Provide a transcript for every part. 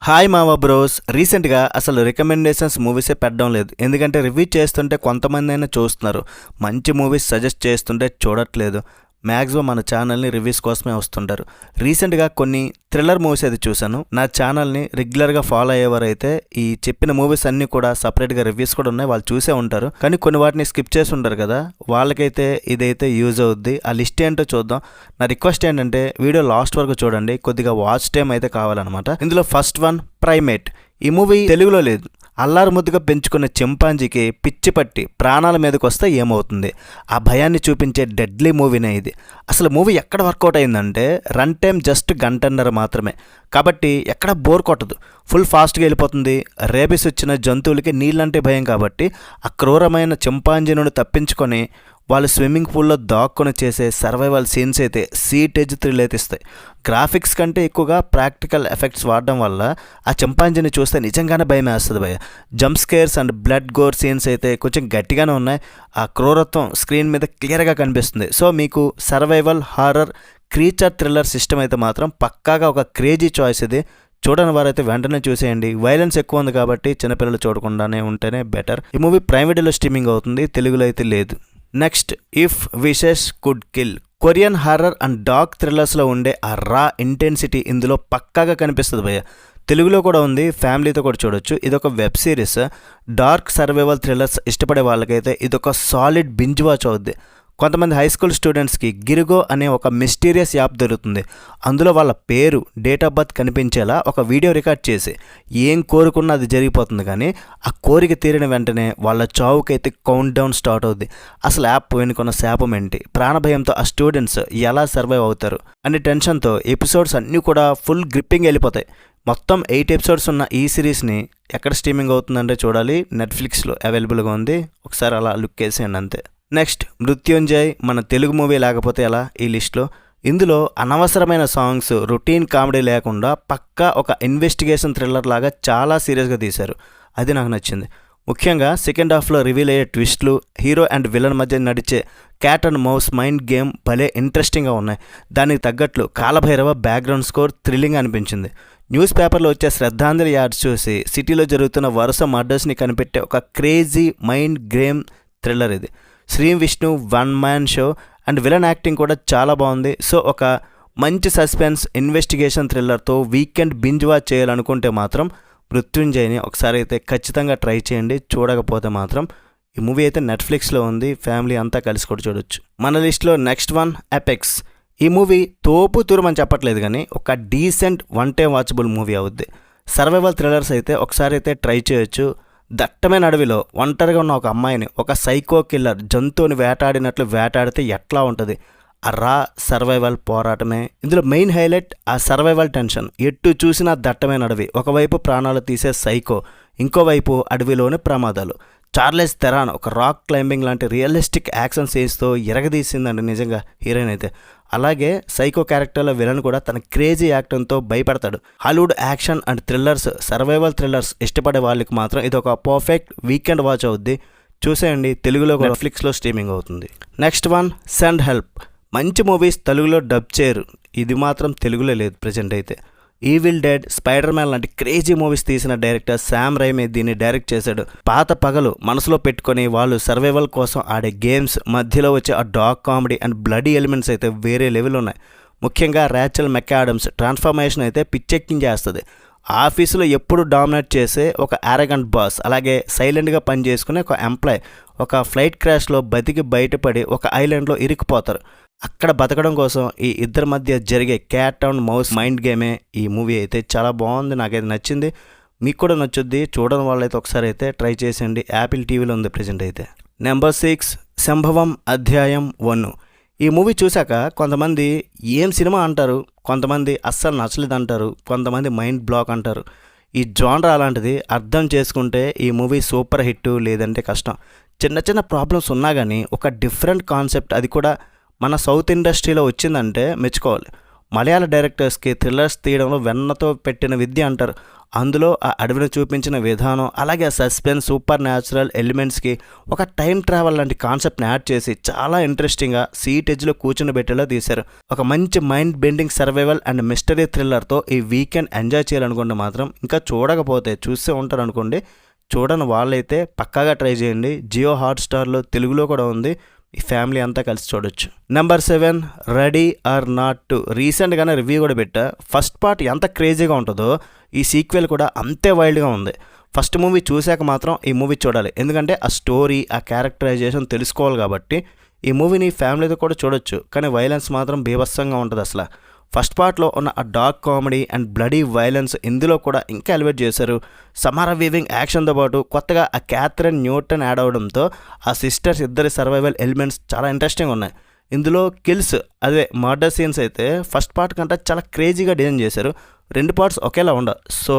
Hi మావా bros. రీసెంట్గా అసలు రికమెండేషన్స్ మూవీసే పెట్టడం లేదు. ఎందుకంటే రివ్యూ చేస్తుంటే కొంతమంది అయినా చూస్తున్నారు, మంచి మూవీస్ సజెస్ట్ చేస్తుంటే చూడట్లేదు. మ్యాక్సిమం మన ఛానల్ని రివ్యూస్ కోసమే వస్తుంటారు. రీసెంట్గా కొన్ని థ్రిల్లర్ మూవీస్ అయితే చూశాను. నా ఛానల్ని రెగ్యులర్గా ఫాలో అయ్యేవారైతే ఈ చెప్పిన మూవీస్ అన్నీ కూడా సపరేట్గా రివ్యూస్ కూడా ఉన్నాయి, వాళ్ళు చూసే ఉంటారు. కానీ కొన్ని వాటిని స్కిప్ చేసి ఉంటారు కదా, వాళ్ళకైతే ఇదైతే యూజ్ అవుద్ది. ఆ లిస్ట్ ఏంటో చూద్దాం. నా రిక్వెస్ట్ ఏంటంటే వీడియో లాస్ట్ వరకు చూడండి, కొద్దిగా వాచ్ టైం అయితే కావాలన్నమాట. ఇందులో ఫస్ట్ వన్ ప్రైమేట్. ఈ మూవీ తెలుగులో లేదు. అల్లారు ముద్దుగా పెంచుకున్న చింపాంజీకి పిచ్చి పట్టి ప్రాణాల మీదకి వస్తే ఏమవుతుంది, ఆ భయాన్ని చూపించే డెడ్లీ మూవీనే ఇది. అసలు మూవీ ఎక్కడ వర్కౌట్ అయిందంటే రన్ టైం జస్ట్ గంటన్నర మాత్రమే, కాబట్టి ఎక్కడ బోర్ కొట్టదు. ఫుల్ ఫాస్ట్గా వెళ్ళిపోతుంది. రేబిస్ వచ్చిన జంతువులకి నీళ్ళంటే భయం కాబట్టి ఆ క్రూరమైన చింపాంజీ నుండి తప్పించుకొని వాళ్ళు స్విమ్మింగ్ పూల్లో దాక్కుని చేసే సర్వైవల్ సీన్స్ అయితే సీటేజ్ థ్రిల్ అయితే ఇస్తాయి. గ్రాఫిక్స్ కంటే ఎక్కువగా ప్రాక్టికల్ ఎఫెక్ట్స్ వాడడం వల్ల ఆ చింపాంజీని చూస్తే నిజంగానే భయం వేస్తుంది భయ. Jump scares and blood gore scenes అయితే కొంచెం గట్టిగానే ఉన్నాయి. ఆ క్రూరత్వం స్క్రీన్ మీద క్లియర్గా కనిపిస్తుంది. సో మీకు survival horror creature thriller system అయితే మాత్రం పక్కాగా ఒక క్రేజీ చాయిస్ ఇది. చూడని వారైతే వెంటనే చూసేయండి. వైలెన్స్ ఎక్కువ ఉంది కాబట్టి చిన్నపిల్లలు చూడకుండానే ఉంటేనే బెటర్. ఈ మూవీ ప్రైమ్ వీడియోలో స్ట్రీమింగ్ అవుతుంది, తెలుగులో అయితే లేదు. Next, if wishes could kill. Korean horror and dark థ్రిల్లర్స్లో ఉండే ఆ రా ఇంటెన్సిటీ ఇందులో పక్కాగా కనిపిస్తుంది భయ్య. తెలుగులో కూడా ఉంది, ఫ్యామిలీతో కూడా చూడొచ్చు. ఇదొక web series. Dark survival thrillers ఇష్టపడే వాళ్ళకైతే ఇదొక సాలిడ్ బింజ్ వాచ్ అవుద్ది. కొంతమంది హై స్కూల్ స్టూడెంట్స్కి గిరిగో అనే ఒక మిస్టీరియస్ యాప్ దొరుకుతుంది. అందులో వాళ్ళ పేరు, డేట్ ఆఫ్ బర్త్ కనిపించేలా ఒక వీడియో రికార్డ్ చేసి ఏం కోరుకున్నా అది జరిగిపోతుంది. కానీ ఆ కోరిక తీరిన వెంటనే వాళ్ళ చావుకైతే కౌంట్ డౌన్ స్టార్ట్ అవుద్ది. అసలు యాప్ వెనుకున్న శాపం ఏంటి, ప్రాణభయంతో ఆ స్టూడెంట్స్ ఎలా సర్వైవ్ అవుతారు అనే టెన్షన్తో ఎపిసోడ్స్ అన్నీ కూడా ఫుల్ గ్రిప్పింగ్ వెళ్ళిపోతాయి. మొత్తం 8 ఎపిసోడ్స్ ఉన్న ఈ సిరీస్ని ఎక్కడ స్ట్రీమింగ్ అవుతుందంటే చూడాలి. నెట్ఫ్లిక్స్లో అవైలబుల్గా ఉంది, ఒకసారి అలా లుక్ వేసేయండి అంతే. నెక్స్ట్, మృత్యుంజయ్. మన తెలుగు మూవీ లేకపోతే ఎలా ఈ లిస్ట్లో. ఇందులో అనవసరమైన సాంగ్స్, రొటీన్ కామెడీ లేకుండా పక్కా ఒక ఇన్వెస్టిగేషన్ థ్రిల్లర్ లాగా చాలా సీరియస్గా తీశారు. అది నాకు నచ్చింది. ముఖ్యంగా సెకండ్ హాఫ్లో రివీల్ అయ్యే ట్విస్ట్లు, హీరో అండ్ విలన్ మధ్య నడిచే cat and mouse mind game భలే ఇంట్రెస్టింగ్గా ఉన్నాయి. దానికి తగ్గట్లు కాలభైరవ బ్యాక్గ్రౌండ్ స్కోర్ థ్రిల్లింగ్ అనిపించింది. న్యూస్ పేపర్లో వచ్చే శ్రద్ధాంజలి యాడ్స్ చూసి సిటీలో జరుగుతున్న వరుస మర్డర్స్ని కనిపెట్టే ఒక క్రేజీ మైండ్ గేమ్ థ్రిల్లర్ ఇది. Sree Vishnu one man show and villain acting కూడా చాలా బాగుంది. సో ఒక మంచి సస్పెన్స్ ఇన్వెస్టిగేషన్ థ్రిల్లర్తో వీకెండ్ బింజ్ వాచ్ చేయాలనుకుంటే మాత్రం మృత్యుంజయ్ని ఒకసారి అయితే ఖచ్చితంగా ట్రై చేయండి. చూడకపోతే మాత్రం ఈ మూవీ అయితే నెట్ఫ్లిక్స్లో ఉంది, ఫ్యామిలీ అంతా కలిసి కూడా చూడొచ్చు. మన లిస్ట్లో నెక్స్ట్ వన్ ఎపెక్స్. ఈ మూవీ తోపు తూరమని చెప్పట్లేదు, కానీ ఒక decent one time watchable movie అవుద్ది. సర్వైవల్ థ్రిల్లర్స్ అయితే ఒకసారి అయితే ట్రై చేయొచ్చు. దట్టమైన అడవిలో ఒంటరిగా ఉన్న ఒక అమ్మాయిని ఒక సైకో కిల్లర్ జంతువుని వేటాడినట్లు వేటాడితే ఎట్లా ఉంటుంది, ఆ రా సర్వైవల్ పోరాటమే ఇందులో మెయిన్ హైలైట్. ఆ సర్వైవల్ టెన్షన్, ఎటు చూసినా దట్టమైన అడవి, ఒకవైపు ప్రాణాలు తీసే సైకో, ఇంకోవైపు అడవిలోని ప్రమాదాలు. చార్లెస్ థెరాన్ ఒక రాక్ క్లైంబింగ్ లాంటి రియలిస్టిక్ యాక్షన్ సీన్స్తో ఎరగదీసిందండి నిజంగా హీరోయిన్ అయితే. అలాగే సైకో క్యారెక్టర్లో విలన్ కూడా తన క్రేజీ యాక్టంతో భయపడతాడు. Hollywood action and thrillers, survival thrillers ఇష్టపడే వాళ్ళకి మాత్రం ఇది ఒక పర్ఫెక్ట్ వీకెండ్ వాచ్ అవుద్ది. చూసేయండి, తెలుగులో నెట్ఫ్లిక్స్లో స్ట్రీమింగ్ అవుతుంది. Next one send help. మంచి మూవీస్ తెలుగులో డబ్ చేయరు, ఇది మాత్రం తెలుగులో లేదు ప్రజెంట్ అయితే. ఈవిల్ డెడ్, స్పైడర్ మ్యాన్ లాంటి క్రేజీ మూవీస్ తీసిన డైరెక్టర్ శామ్ రైమే దీన్ని డైరెక్ట్ చేశాడు. పాత పగలు మనసులో పెట్టుకొని వాళ్ళు సర్వైవల్ కోసం ఆడే గేమ్స్, మధ్యలో వచ్చే ఆ dark comedy and bloody elements అయితే వేరే లెవెల్ ఉన్నాయి. ముఖ్యంగా రేచల్ మెక్ఆడమ్స్ ట్రాన్స్ఫర్మేషన్ అయితే పిచ్చెక్కించేస్తుంది. ఆఫీసులో ఎప్పుడు డామినేట్ చేసే ఒక యారగెంట్ బాస్, అలాగే సైలెంట్గా పనిచేసుకునే ఒక ఎంప్లాయ్ ఒక ఫ్లైట్ క్రాష్లో బతికి బయటపడి ఒక ఐలాండ్లో ఇరుక్కుపోతారు. అక్కడ బతకడం కోసం ఈ ఇద్దరి మధ్య జరిగే క్యాట్ అండ్ మౌస్ మైండ్ గేమే ఈ మూవీ అయితే చాలా బాగుంది, నాకైతే నచ్చింది. మీకు కూడా నచ్చుద్ది. చూడని వాళ్ళైతే ఒకసారి అయితే ట్రై చేసేయండి. యాపిల్ టీవీలో ఉంది ప్రజెంట్ అయితే. నెంబర్ 6, సంభవం అధ్యాయం 1. ఈ మూవీ చూశాక కొంతమంది ఏం సినిమా అంటారు, కొంతమంది అస్సలు నచ్చలేదు అంటారు, కొంతమంది మైండ్ బ్లాక్ అంటారు. ఈ జానర్ అలాంటిది. అర్థం చేసుకుంటే ఈ మూవీ సూపర్ హిట్, లేదంటే కష్టం. చిన్న చిన్న ప్రాబ్లమ్స్ ఉన్నా కానీ ఒక డిఫరెంట్ కాన్సెప్ట్, అది కూడా మన సౌత్ ఇండస్ట్రీలో వచ్చిందంటే మెచ్చుకోవాలి. మలయాళ డైరెక్టర్స్కి థ్రిల్లర్స్ తీయడంలో వెన్నతో పెట్టిన విద్య అంటారు. అందులో ఆ అడవిని చూపించిన విధానం, అలాగే ఆ సస్పెన్స్, సూపర్ న్యాచురల్ ఎలిమెంట్స్కి ఒక టైం ట్రావెల్ లాంటి కాన్సెప్ట్ని యాడ్ చేసి చాలా ఇంట్రెస్టింగ్గా సీట్ ఎడ్జ్లో కూర్చుని పెట్టేలా తీశారు. ఒక మంచి mind bending survival and mystery థ్రిల్లర్తో ఈ వీకెండ్ ఎంజాయ్ చేయాలనుకుంటే మాత్రం, ఇంకా చూడకపోతే చూస్తే ఉంటారు అనుకోండి, చూడని వాళ్ళైతే పక్కాగా ట్రై చేయండి. జియో హాట్స్టార్లో తెలుగులో కూడా ఉంది, ఈ ఫ్యామిలీ అంతా కలిసి చూడొచ్చు. Number 7 ready or not two. రీసెంట్గానే రివ్యూ కూడా పెట్టా. ఫస్ట్ పార్ట్ ఎంత క్రేజీగా ఉంటుందో ఈ సీక్వెల్ కూడా అంతే వైల్డ్గా ఉంది. ఫస్ట్ మూవీ చూశాక మాత్రం ఈ మూవీ చూడాలి, ఎందుకంటే ఆ స్టోరీ, ఆ క్యారెక్టరైజేషన్ తెలుసుకోవాలి కాబట్టి. ఈ మూవీని ఫ్యామిలీతో కూడా చూడొచ్చు, కానీ వైలెన్స్ మాత్రం బీభత్సంగా ఉంటుంది అసలు. ఫస్ట్ పార్ట్లో ఉన్న ఆ dark comedy and bloody violence ఇందులో కూడా ఇంకా ఎలివేట్ చేశారు. సమారా వీవింగ్ యాక్షన్తో పాటు కొత్తగా ఆ క్యాథరిన్ న్యూటన్ యాడ్ అవడంతో ఆ సిస్టర్స్ ఇద్దరి సర్వైవల్ ఎలిమెంట్స్ చాలా ఇంట్రెస్టింగ్ ఉన్నాయి. ఇందులో కిల్స్, అదే మర్డర్ సీన్స్ అయితే ఫస్ట్ పార్ట్ కంటే చాలా క్రేజీగా డిజైన్ చేశారు. 2 పార్ట్స్ ఒకేలా ఉండవు. So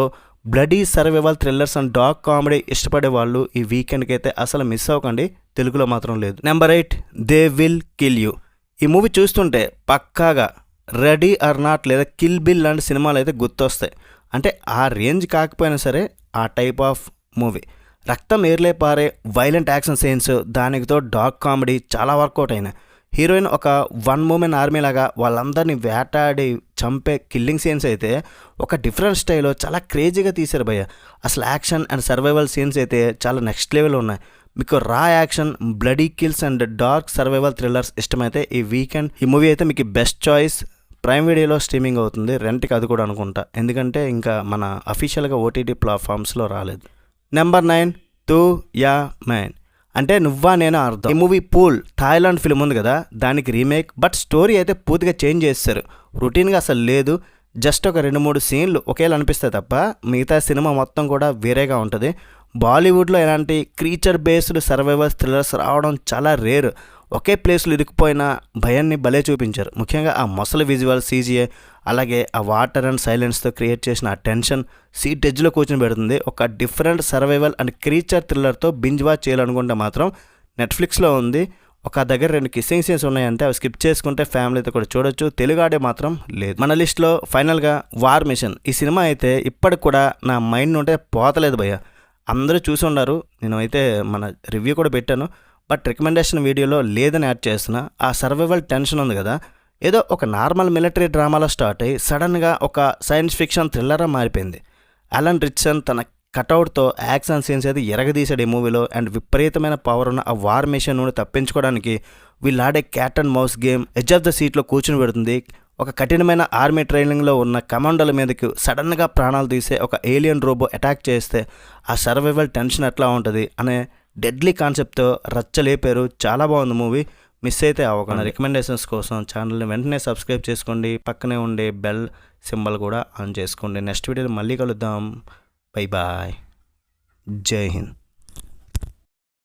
bloody survival thrillers and dark comedy ఇష్టపడే వాళ్ళు ఈ వీకెండ్కి అయితే అసలు మిస్ అవ్వకండి, తెలుగులో మాత్రం లేదు. Number 8 they will kill you. ఈ మూవీ చూస్తుంటే పక్కాగా రెడీ ఆర్ నాట్ లేదా కిల్ బిల్ లాంటి సినిమాలు అయితే గుర్తొస్తాయి. అంటే ఆ రేంజ్ కాకపోయినా సరే ఆ టైప్ ఆఫ్ మూవీ. రక్తం ఏర్లే పారే వైలెంట్ యాక్షన్ సీన్స్, దానితో డార్క్ కామెడీ చాలా వర్కౌట్ అయినాయి. హీరోయిన్ ఒక వన్ ఉమెన్ ఆర్మీ లాగా వాళ్ళందరినీ వేటాడి చంపే కిల్లింగ్ సీన్స్ అయితే ఒక డిఫరెంట్ స్టైల్లో చాలా క్రేజీగా తీశారు భయ్య. అసలు యాక్షన్ అండ్ సర్వైవల్ సీన్స్ అయితే చాలా నెక్స్ట్ లెవెల్ ఉన్నాయి. మీకు రా action, bloody kills and dark survival thrillers ఇష్టమైతే ఈ వీకెండ్ ఈ మూవీ అయితే మీకు బెస్ట్ చాయిస్. ప్రైమ్ వీడియోలో స్ట్రీమింగ్ అవుతుంది, రెంట్కి అది కూడా అనుకుంటా, ఎందుకంటే ఇంకా మన అఫీషియల్గా ఓటీటీ ప్లాట్ఫామ్స్లో రాలేదు. నెంబర్ 9 తూ యా మ్యాన్. అంటే నువ్వా నేను అర్థం. ఈ మూవీ పూల్ థాయిలాండ్ ఫిల్మ్ ఉంది కదా, దానికి రీమేక్. బట్ స్టోరీ అయితే పూర్తిగా చేంజ్ చేస్తారు. రొటీన్గా అసలు లేదు. జస్ట్ ఒక 2-3 సీన్లు ఒకేలా అనిపిస్తాయి తప్ప మిగతా సినిమా మొత్తం కూడా వేరేగా ఉంటుంది. బాలీవుడ్లో ఇలాంటి క్రీచర్ బేస్డ్ సర్వైవల్ థ్రిల్లర్స్ రావడం చాలా రేర్. ఒకే ప్లేస్లో ఇరుక్కుపోయిన భయాన్ని భలే చూపించారు. ముఖ్యంగా ఆ మొసలి విజువల్, CGI, అలాగే ఆ వాటర్ అండ్ సైలెన్స్తో క్రియేట్ చేసిన ఆ టెన్షన్ సీట్ ఎడ్జ్లో కూర్చొని పెడుతుంది. ఒక డిఫరెంట్ సర్వైవల్ అండ్ క్రీచర్ థ్రిల్లర్తో బింజ్ వాచ్ చేయాలనుకుంటే మాత్రం నెట్ఫ్లిక్స్లో ఉంది. ఒక దగ్గర 2 కిస్సింగ్ సీన్స్ ఉన్నాయంటే అవి స్కిప్ చేసుకుంటే ఫ్యామిలీతో కూడా చూడొచ్చు. తెలుగు ఆడే మాత్రం లేదు. మన లిస్ట్లో ఫైనల్గా వార్ మిషన్. ఈ సినిమా అయితే ఇప్పటికి కూడా నా మైండ్ నుంటే పోతలేదు భయ్య. అందరూ చూసి ఉన్నారు, నేను అయితే మన రివ్యూ కూడా పెట్టాను. బట్ రికమెండేషన్ వీడియోలో లేదని యాడ్ చేస్తున్నా. ఆ సర్వైవల్ టెన్షన్ ఉంది కదా, ఏదో ఒక నార్మల్ మిలిటరీ డ్రామాలో స్టార్ట్ అయ్యి సడన్గా ఒక సైన్స్ ఫిక్షన్ థ్రిల్లర్గా మారిపోయింది. అలన్ రిచ్సన్ తన కటౌట్తో యాక్షన్ సీన్స్ అయితే ఎరగదీశాడు ఈ మూవీలో. అండ్ విపరీతమైన పవర్ ఉన్న ఆ వార్ మిషన్ నుండి తప్పించుకోవడానికి వీళ్ళు ఆడే cat and mouse game edge of the సీట్లో కూర్చుని పెడుతుంది. ఒక కఠినమైన ఆర్మీ ట్రైనింగ్లో ఉన్న కమాండోల మీదకి సడన్గా ప్రాణాలు తీసే ఒక ఏలియన్ రోబో అటాక్ చేస్తే ఆ సర్వైవల్ టెన్షన్ ఎట్లా ఉంటుంది అనే డెడ్లీ కాన్సెప్ట్తో రచ్చలేపారు. చాలా బాగుంది మూవీ, మిస్ అయితే అవ్వకుండా. రికమెండేషన్స్ కోసం ఛానల్ని వెంటనే సబ్స్క్రైబ్ చేసుకోండి, పక్కనే ఉండే బెల్ సింబల్ కూడా ఆన్ చేసుకోండి. నెక్స్ట్ వీడియోలో మళ్ళీ కలుద్దాం. బై బాయ్, జై హింద్.